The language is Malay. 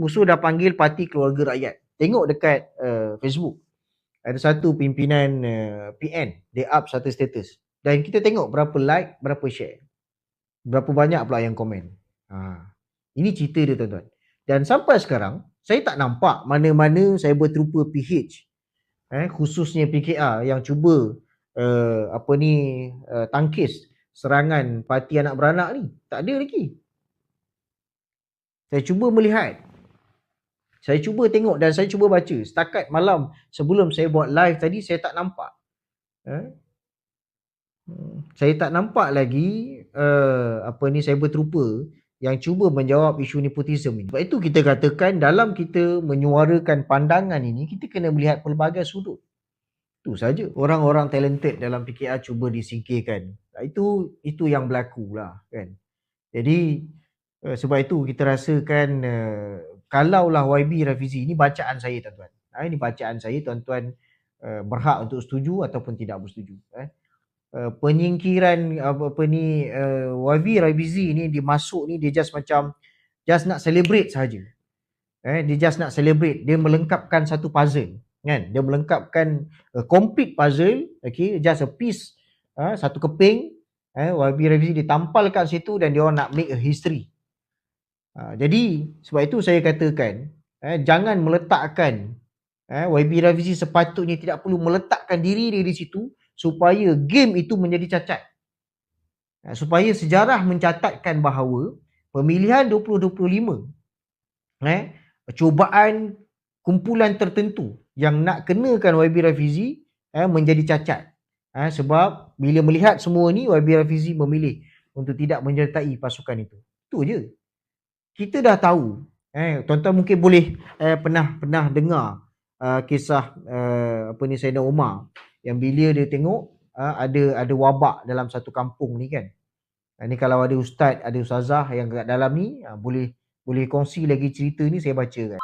musuh dah panggil Parti Keluarga Rakyat. Tengok dekat Facebook. Ada satu pimpinan PN, dia up satu status. Dan kita tengok berapa like, berapa share. Berapa banyak pula yang komen. Ini cerita dia tuan-tuan. Dan sampai sekarang, saya tak nampak mana-mana cyber trooper PH, khususnya PKR yang cuba tangkis serangan parti anak beranak ni. Tak ada lagi. Saya cuba melihat. Saya cuba tengok dan saya cuba baca. Setakat malam sebelum saya buat live tadi, saya tak nampak. Saya tak nampak lagi cyber trooper yang cuba menjawab isu nepotism ini. Sebab itu kita katakan dalam kita menyuarakan pandangan ini, kita kena melihat pelbagai sudut. Itu saja. Orang-orang talented dalam PKR cuba disingkirkan. Itu yang berlaku lah kan. Jadi sebab itu kita rasakan kalaulah YB Rafizi, ini bacaan saya tuan-tuan. Ini bacaan saya, tuan-tuan berhak untuk setuju ataupun tidak bersetuju. Penyingkiran YB Rafizi ni dia masuk ni, dia just nak celebrate saja. Dia just nak celebrate, dia melengkapkan satu puzzle kan. Dia melengkapkan complete puzzle, okay, just a piece, satu keping, YB Rafizi ditampalkan situ dan dia orang nak make a history. Jadi sebab itu saya katakan jangan meletakkan YB Rafizi sepatutnya tidak perlu meletakkan diri dia di situ supaya game itu menjadi cacat. Supaya sejarah mencatatkan bahawa pemilihan 2025 cubaan kumpulan tertentu yang nak kenakan YB Rafizi menjadi cacat. Sebab bila melihat semua ni, YB Rafizi memilih untuk tidak menyertai pasukan itu. Itu je. Kita dah tahu, tuan-tuan mungkin boleh pernah dengar kisah Sayyidina Umar yang bila dia tengok ada wabak dalam satu kampung ni kan. Ni kalau ada ustaz, ada ustazah yang kat dalam ni boleh kongsi lagi cerita ni, saya baca kan.